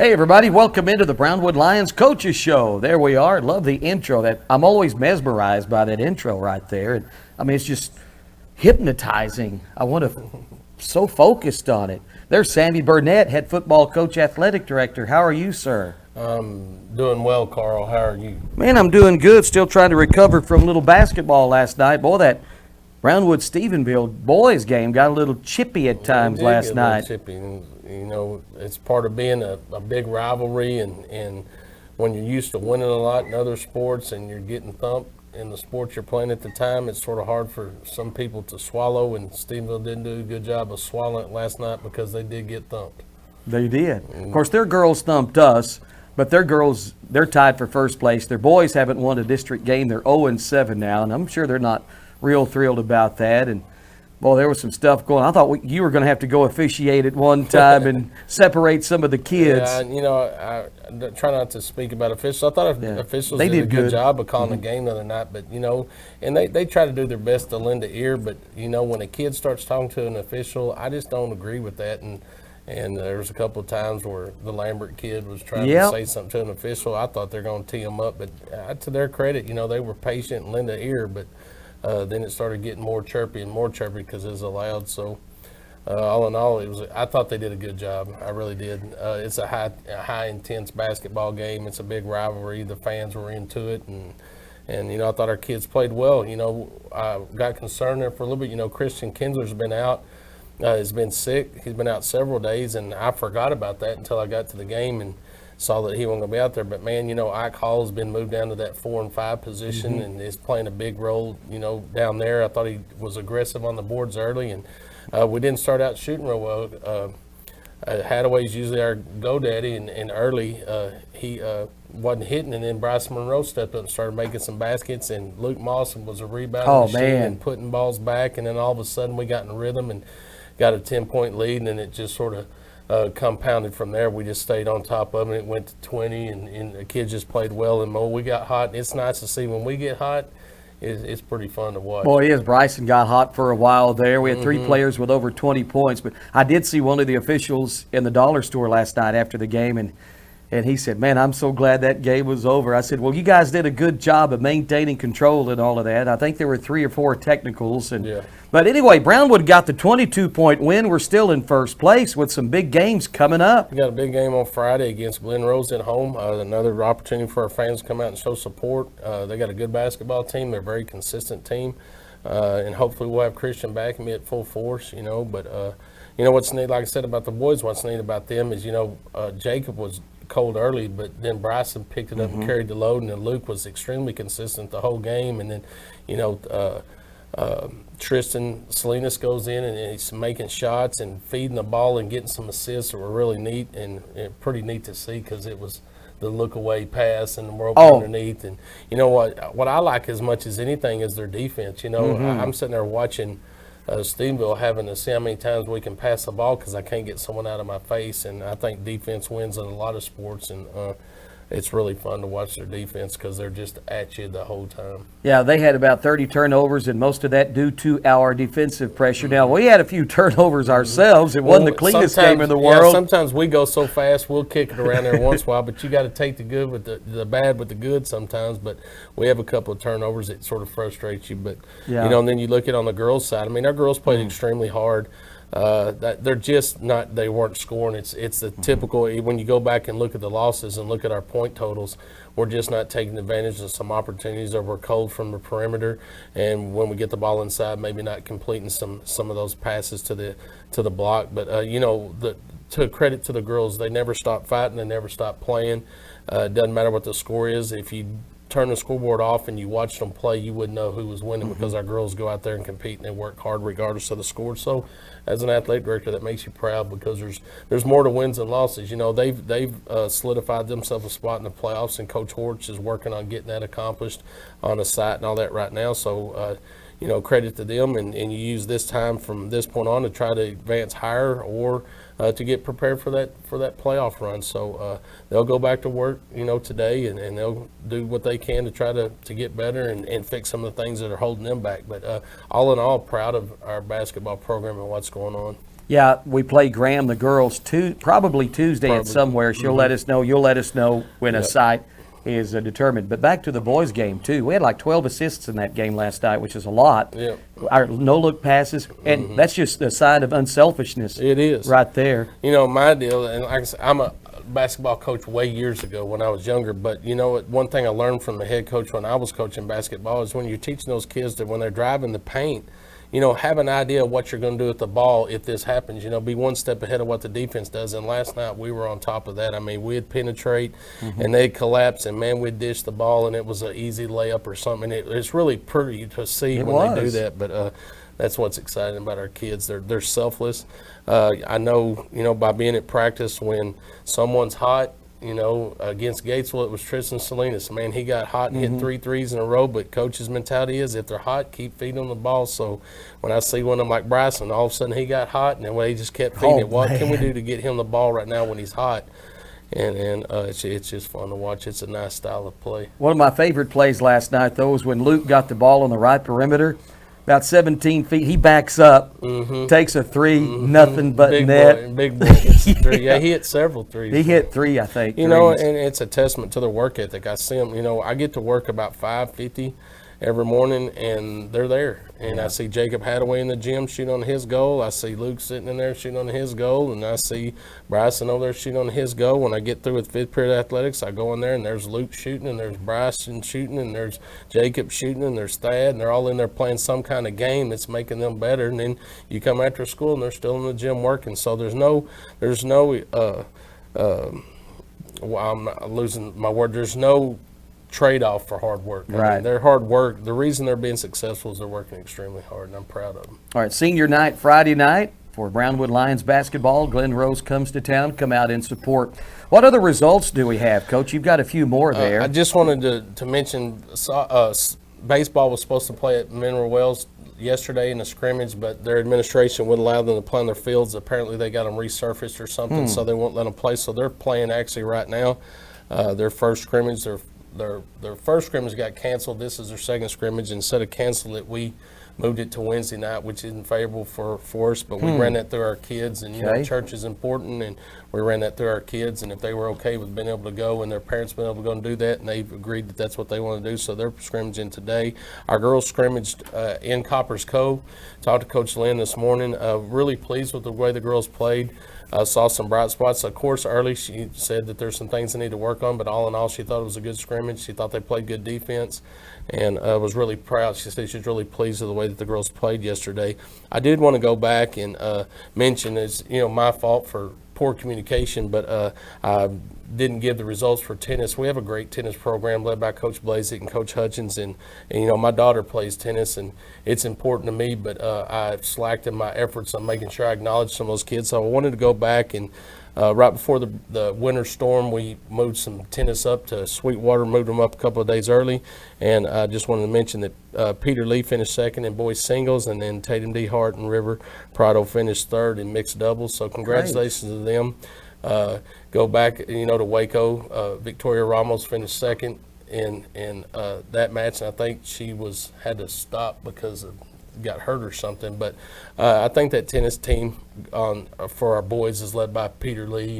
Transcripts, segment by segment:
Hey everybody, welcome into the Brownwood Lions Coaches Show. There we are. Love the intro. I'm always mesmerized by that intro right there. And I mean, it's just hypnotizing. I want to so focused on it. There's Sandy Burnett, head football coach, athletic director. How are you, sir? I'm doing well, Carl. How are you? Man, I'm doing good. Still trying to recover from a little basketball last night. Boy, that Brownwood Stephenville boys game got a little chippy at times last night. Chippy. And, you know, it's part of being a big rivalry, and when you're used to winning a lot in other sports and you're getting thumped in the sports you're playing at the time, it's sort of hard for some people to swallow, and Stephenville didn't do a good job of swallowing it last night because they did get thumped. They did. Of course, their girls thumped us, but their girls, they're tied for first place. Their boys haven't won a district game. They're 0-7 now, and I'm sure they're not real thrilled about that. And well, there was some stuff going on. I thought you were going to have to go officiate at one time and separate some of the kids. Yeah, you know, I try not to speak about officials. I thought officials they did a good job of calling the game the other night. But, you know, and they try to do their best to lend an ear. But, you know, when a kid starts talking to an official, I just don't agree with that. And there was a couple of times where the Lambert kid was trying to say something to an official. I thought they're going to tee him up. But to their credit, you know, they were patient and lend an ear. But then it started getting more chirpy because it was allowed. So all in all, I thought they did a good job. I really did. It's a high intense basketball game. It's a big rivalry. The fans were into it, and you know, I thought our kids played well. You know, I got concerned there for a little bit. You know, Christian Kinsler's been out. Has been sick. He's been out several days, and I forgot about that until I got to the game and saw that he wasn't going to be out there. But, man, you know, Ike Hall's been moved down to that 4 and 5 position and is playing a big role, you know, down there. I thought he was aggressive on the boards early, and we didn't start out shooting real well. Hadaway's usually our go-daddy, and early he wasn't hitting, and then Bryson Monroe stepped up and started making some baskets, and Luke Mawson was a rebounding machine and putting balls back, and then all of a sudden we got in rhythm and got a 10-point lead, and then it just sort of compounded from there. We just stayed on top of it. It went to 20, and the kids just played well. And we got hot. And it's nice to see when we get hot. It's pretty fun to watch. Boy, yes, Bryson got hot for a while there. We had 3 players with over 20 points. But I did see one of the officials in the dollar store last night after the game, and he said, man, I'm so glad that game was over. I said, well, you guys did a good job of maintaining control and all of that. I think there were 3 or 4 technicals. But anyway, Brownwood got the 22-point win. We're still in first place with some big games coming up. We got a big game on Friday against Glen Rose at home. Another opportunity for our fans to come out and show support. They got a good basketball team. They're a very consistent team. And hopefully we'll have Christian back and be at full force, you know. But, you know, what's neat, like I said about the boys, what's neat about them is, you know, Jacob was cold early, but then Bryson picked it up and carried the load, and then Luke was extremely consistent the whole game. And then, you know, Tristan Salinas goes in and he's making shots and feeding the ball and getting some assists that were really neat and pretty neat to see, because it was the look away pass and the world underneath. And you know what I like as much as anything is their defense. You know, I'm sitting there watching Stephenville having to see how many times we can pass the ball because I can't get someone out of my face, and I think defense wins in a lot of sports, and it's really fun to watch their defense because they're just at you the whole time. Yeah, they had about 30 turnovers, and most of that due to our defensive pressure. Now, we had a few turnovers ourselves. It wasn't the cleanest game in the world. Yeah, sometimes we go so fast, we'll kick it around there once in a while, but you got to take the good with the bad with the good sometimes. But we have a couple of turnovers that sort of frustrates you. But, you know, and then you look at on the girls' side. I mean, our girls played extremely hard. That they're just not, they weren't scoring. It's the typical, when you go back and look at the losses and look at our point totals, we're just not taking advantage of some opportunities, or we're cold from the perimeter, and when we get the ball inside, maybe not completing some of those passes to the block. But you know, to credit to the girls, they never stop fighting, they never stop playing. It doesn't matter what the score is. If you turn the scoreboard off and you watched them play, you wouldn't know who was winning because our girls go out there and compete and they work hard regardless of the score. So as an athletic director, that makes you proud because there's more to wins than losses. You know, they've solidified themselves a spot in the playoffs, and Coach Horch is working on getting that accomplished on the site and all that right now. So you know, credit to them, and you use this time from this point on to try to advance higher or to get prepared for that playoff run. So they'll go back to work, you know, today, and they'll do what they can to try to get better and fix some of the things that are holding them back. But all in all, proud of our basketball program and what's going on. Yeah, we play Graham, the girls, probably Tuesday at somewhere. She'll let us know. You'll let us know when a site is determined. But back to the boys' game, too. We had like 12 assists in that game last night, which is a lot. Yep. Our no-look passes, and that's just a sign of unselfishness. It is. Right there. You know, my deal, and like I said, I'm a basketball coach way years ago when I was younger, but you know what, one thing I learned from the head coach when I was coaching basketball is when you're teaching those kids that when they're driving the paint, you know, have an idea of what you're going to do with the ball if this happens. You know, be one step ahead of what the defense does. And last night we were on top of that. I mean, we'd penetrate and they'd collapse, and man, we'd dish the ball, and it was an easy layup or something. It's really pretty to see when they do that. But that's what's exciting about our kids. They're selfless. I know, you know, by being at practice when someone's hot. You know, against Gatesville, it was Tristan Salinas. Man, he got hot and hit 3 threes in a row, but coach's mentality is if they're hot, keep feeding them the ball. So when I see one of them like Bryson, all of a sudden he got hot, and then he just kept feeding it. What can we do to get him the ball right now when he's hot? And it's just fun to watch. It's a nice style of play. One of my favorite plays last night, though, was when Luke got the ball on the right perimeter. About 17 feet, he backs up, takes a three, nothing but big net. Boy, big boy hits the three. Yeah, he hit several threes. He hit 3, I think. You know, and it's a testament to their work ethic. I see them, you know, I get to work about 5:50 every morning, and they're there. And I see Jacob Hadaway in the gym shooting on his goal. I see Luke sitting in there shooting on his goal, and I see Bryson over there shooting on his goal. When I get through with fifth period athletics, I go in there, and there's Luke shooting, and there's Bryson shooting, and there's Jacob shooting, and there's Thad, and they're all in there playing some kind of game that's making them better. And then you come after school, and they're still in the gym working. So there's no well, I'm not losing my word. There's no trade-off for hard work. I mean, their hard work, the reason they're being successful is they're working extremely hard, and I'm proud of them. All right, senior night Friday night for Brownwood Lions basketball. Glenn Rose comes to town. Come out and support. What other results do we have, Coach? You've got a few more there. I just wanted to mention baseball was supposed to play at Mineral Wells yesterday in a scrimmage, but their administration wouldn't allow them to play on their fields. Apparently they got them resurfaced or something, so they won't let them play. So they're playing actually right now. Their first scrimmage, their first scrimmage got canceled. This is their second scrimmage. Instead of canceling it, we moved it to Wednesday night, which isn't favorable for us, but we ran that through our kids, and you know, church is important, and we ran that through our kids, and if they were okay with being able to go and their parents being able to go and do that, and they've agreed that that's what they want to do, so they're scrimmaging today. Our girls scrimmaged in Coppers Cove. Talked to Coach Lynn this morning. Really pleased with the way the girls played. Saw some bright spots. Of course, early she said that there's some things they need to work on, but all in all, she thought it was a good scrimmage. She thought they played good defense, and was really proud. She said she's really pleased with the way that the girls played yesterday. I did want to go back and mention it's, you know, my fault for poor communication, but I didn't give the results for tennis. We have a great tennis program led by Coach Blazik and Coach Hutchins, and you know, my daughter plays tennis, and it's important to me, but I slacked in my efforts on making sure I acknowledge some of those kids. So I wanted to go back and right before the winter storm, we moved some tennis up to Sweetwater, moved them up a couple of days early, and I just wanted to mention that Peter Lee finished second in boys singles, and then Tatum D. Hart and River Prado finished third in mixed doubles. So congratulations to them. Go back, you know, to Waco. Victoria Ramos finished second in that match, and I think she had to stop because got hurt or something. But I think that tennis team for our boys is led by Peter Lee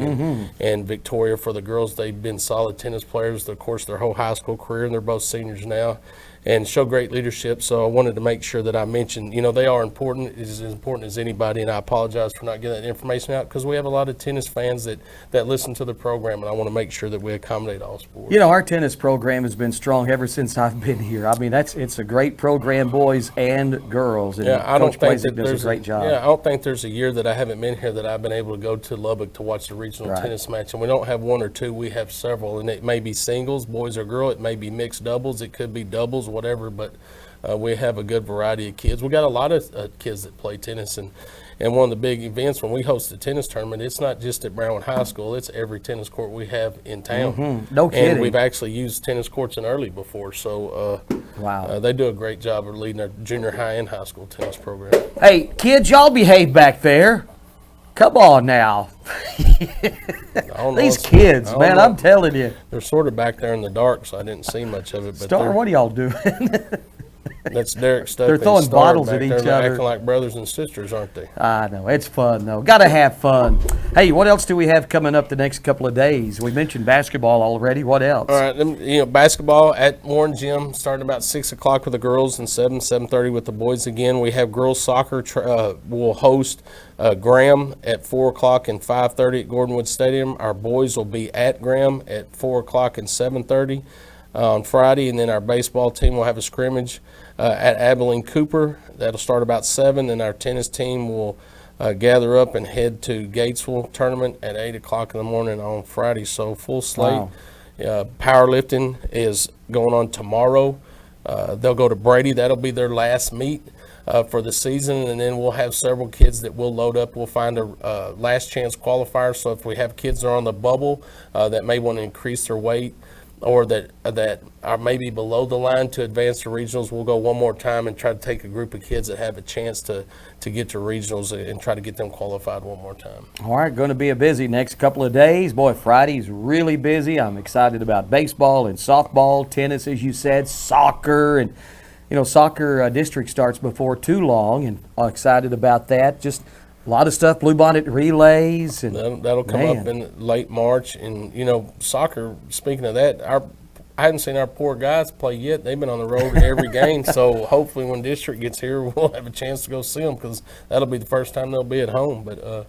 and Victoria. For the girls, they've been solid tennis players, of course, their whole high school career, and they're both seniors now, and show great leadership. So I wanted to make sure that I mentioned, you know, they are important. It's as important as anybody, and I apologize for not getting that information out because we have a lot of tennis fans that listen to the program, and I want to make sure that we accommodate all sports. You know, our tennis program has been strong ever since I've been here. I mean, it's a great program, boys and girls, and I don't think Blazik does a great job. Yeah, I don't think there's a year that I haven't been here that I've been able to go to Lubbock to watch the regional tennis match, and we don't have one or two, we have several, and it may be singles, boys or girl, it may be mixed doubles, it could be doubles, whatever, but we have a good variety of kids. We got a lot of kids that play tennis, and one of the big events when we host a tennis tournament, it's not just at Brownwood High School, it's every tennis court we have in town. No kidding. And we've actually used tennis courts in Early before, so they do a great job of leading our junior high and high school tennis program. Hey, kids, y'all behave back there. Come on now. These kids, man, I'm telling you. They're sort of back there in the dark, so I didn't see much of it. But Star, what are y'all doing? That's Derek Stuck. They're throwing bottles at They're each other. acting like brothers and sisters, aren't they? I know. It's fun, though. Got to have fun. Hey, what else do we have coming up the next couple of days? We mentioned basketball already. What else? All right, basketball at Warren Gym starting about 6 o'clock with the girls and 7:30 with the boys again. We have girls soccer. We'll host Graham at 4 o'clock and 5:30 at Gordonwood Stadium. Our boys will be at Graham at 4 o'clock and 7:30 on Friday, and then our baseball team will have a scrimmage at Abilene Cooper. That'll start about 7, and our tennis team will gather up and head to Gatesville tournament at 8 o'clock in the morning on Friday. So full slate. Wow. Powerlifting is going on tomorrow. They'll go to Brady. That'll be their last meet for the season, and then we'll have several kids that we'll load up. We'll find a last chance qualifier. So if we have kids that are on the bubble that may want to increase their weight, or that are maybe below the line to advance to regionals, we'll go one more time and try to take a group of kids that have a chance to get to regionals and try to get them qualified one more time. All right, going to be a busy next couple of days. Boy, Friday's really busy. I'm excited about baseball and softball, tennis, as you said, soccer, and soccer district starts before too long, and I'm excited about that. Just a lot of stuff, Bluebonnet relays. And that'll come up in late March. And, soccer, speaking of that, I haven't seen our poor guys play yet. They've been on the road every game. So hopefully when district gets here, we'll have a chance to go see them, because that'll be the first time they'll be at home. But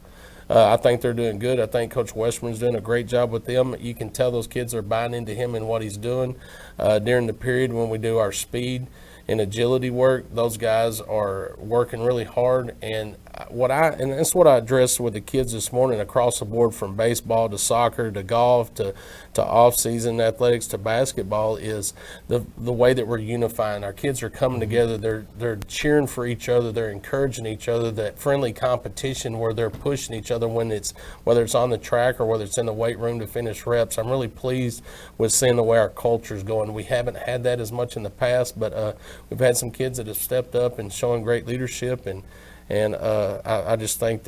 I think they're doing good. I think Coach Westman's doing a great job with them. You can tell those kids are buying into him and what he's doing. During the period when we do our speed and agility work, those guys are working really hard. And that's what I addressed with the kids this morning across the board, from baseball to soccer to golf to off-season athletics to basketball, is the way that we're unifying. Our kids are coming together. They're cheering for each other. They're encouraging each other. That friendly competition where they're pushing each other, whether it's on the track or whether it's in the weight room to finish reps. I'm really pleased with seeing the way our culture is going. We haven't had that as much in the past, but we've had some kids that have stepped up and showing great leadership, and I just think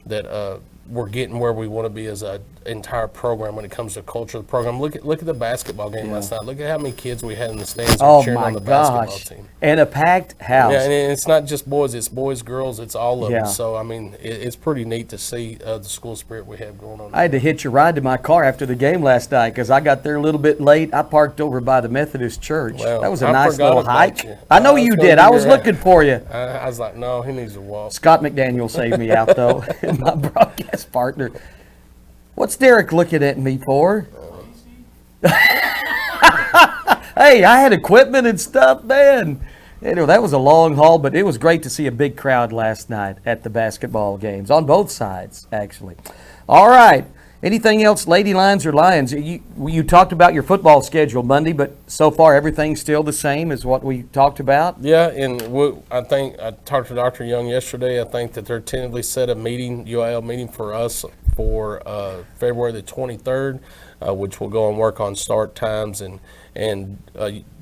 that we're getting where we want to be as an entire program when it comes to culture of the program. Look at the basketball game last night. Look at how many kids we had in the stands cheering on the basketball team. And a packed house. Yeah, and it's not just boys. It's boys, girls. It's all of them. So, I mean, it's pretty neat to see the school spirit we have going on. I had to hitch a ride to my car after the game last night because I got there a little bit late. I parked over by the Methodist Church. Well, that was a nice little hike. You. I know you did. I was looking for you. I was like, no, he needs to walk. Scott McDaniel saved me out, though, my broadcast partner. What's Derek looking at me for? Hey, I had equipment and stuff, man. Anyway, that was a long haul, but it was great to see a big crowd last night at the basketball games, on both sides, actually. All right. Anything else, Lady Lions or Lions? You talked about your football schedule Monday, but so far everything's still the same as what we talked about? Yeah, and I think I talked to Dr. Young yesterday. I think that they're tentatively set a meeting, UIL meeting for us for February the 23rd, which will go and work on start times and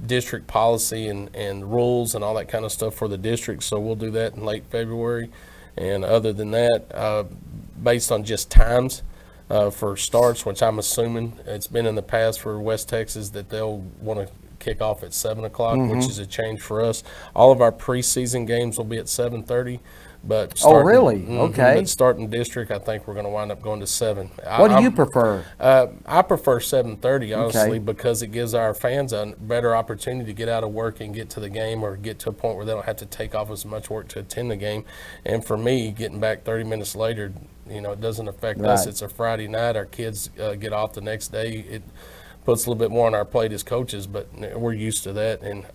district policy and rules and all that kind of stuff for the district. So we'll do that in late February. And other than that, based on just times, for starts, which I'm assuming it's been in the past for West Texas that they'll want to kick off at 7 o'clock, which is a change for us. All of our preseason games will be at 7:30. But really? Okay. But starting district, I think we're going to wind up going to 7. What do you prefer? I prefer 7:30, honestly, because it gives our fans a better opportunity to get out of work and get to the game, or get to a point where they don't have to take off as much work to attend the game. And for me, getting back 30 minutes later, it doesn't affect us. It's a Friday night. Our kids get off the next day. It puts a little bit more on our plate as coaches, but we're used to that. And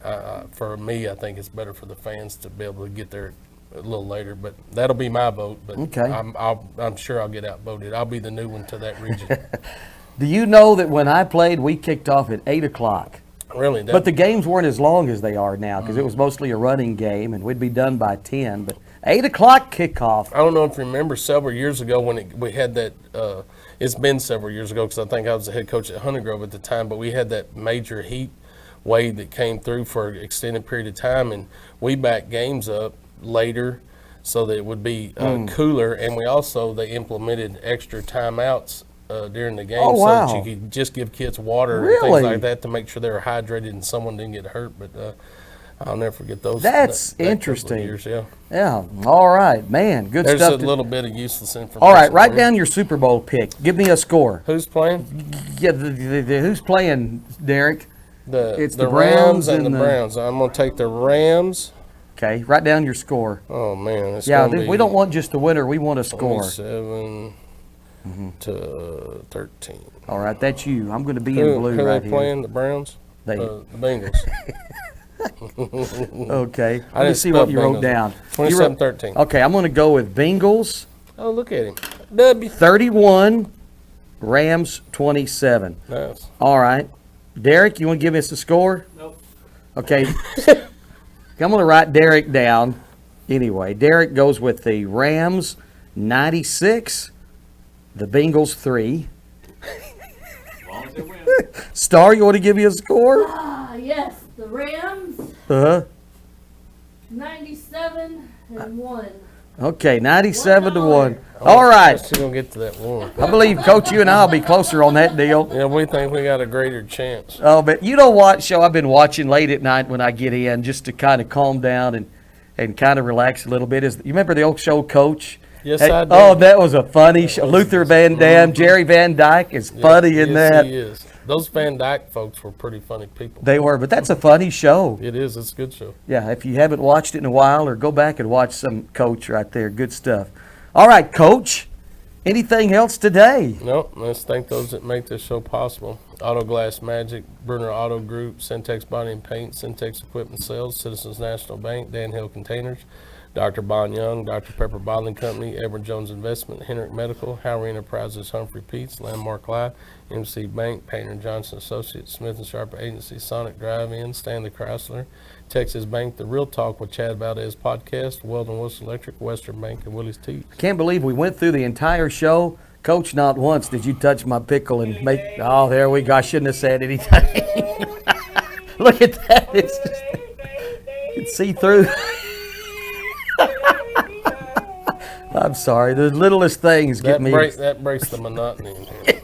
for me, I think it's better for the fans to be able to get there a little later. But that'll be my vote. But I'm sure I'll get outvoted. I'll be the new one to that region. Do you know that when I played, we kicked off at 8 o'clock? Really? But the games weren't as long as they are now, because it was mostly a running game, and we'd be done by 10. But 8 o'clock kickoff. I don't know if you remember several years ago when we had that. It's been several years ago, because I think I was the head coach at Hunter Grove at the time. But we had that major heat wave that came through for an extended period of time, and we backed games up later so that it would be cooler. And they implemented extra timeouts during the game, so that you could just give kids water and things like that to make sure they were hydrated and someone didn't get hurt. But I'll never forget those. That's that couple of interesting. Years, yeah. Yeah. All right, man. Good There's stuff. a little bit of useless information. All right, write there. down your Super Bowl pick. Give me a score. Who's playing? Yeah, who's playing, Derek? It's The the Browns Rams and the and the- Browns. I'm going to take the Rams. Okay, write down your score. Oh, man. It's Yeah, gonna be we don't want just a winner. We want a score. 27 to 13. All right, that's you. I'm going to be in Who blue are right they here. playing? The Browns? They- The Bengals. Okay, let me didn't see what spell you wrote Bengals. down. You wrote- 27-13. Okay, I'm going to go with Bengals Oh, look at him. W. 31, Rams 27. Nice. All right. Derek, you want to give us a score? Nope. Okay. I'm going to write Derek down. Anyway, Derek goes with the Rams 96, the Bengals 3. As long as they win. Star, you want to give me a score? Yes, the Rams, Uh-huh. 97-1. Okay, 97 to 1. All right. Still going to get to that one. I believe Coach, you and I will be closer on that deal. Yeah, we think we got a greater chance. Oh, but you know what show I've been watching late at night when I get in just to kind of calm down and kind of relax a little bit is, you remember the old show Coach? Yes, Hey, I do. oh, that was a funny show. Luther Van Dam, Jerry Van Dyke is funny in yes, that. He is. Those Van Dyke folks were pretty funny people. They were, but that's a funny show. It is. It's a good show. Yeah, if you haven't watched it in a while, or go back and watch some Coach right there. Good stuff. All right, Coach, anything else today? No, let's thank those that make this show possible. Auto Glass Magic, Brunner Auto Group, Syntex Body and Paint, Syntex Equipment Sales, Citizens National Bank, Dan Hill Containers, Dr. Bon Young, Dr. Pepper Bottling Company, Edward Jones Investment, Henrik Medical, Howry Enterprises, Humphrey Peets, Landmark Live, MC Bank, Painter Johnson Associates, Smith & Sharp Agency, Sonic Drive-In, Stanley Chrysler, Texas Bank, The Real Talk with Chad Valdez Podcast, Weldon Wilson Electric, Western Bank, and Willie's Teeth. Can't believe we went through the entire show. Coach, not once did you touch my pickle and make. Oh, there we go. I shouldn't have said anything. Look at that. It's just. You can see through. I'm sorry. The littlest things get me. That breaks the monotony in here.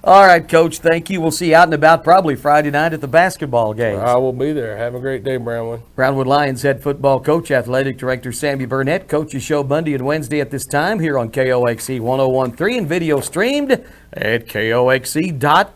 All right, Coach. Thank you. We'll see you out and about probably Friday night at the basketball games. I will be there. Have a great day, Brownwood. Brownwood Lions head football coach, athletic director Sammy Burnett, coaches show Monday and Wednesday at this time here on KOXC 1013 and video streamed at KOXC.com.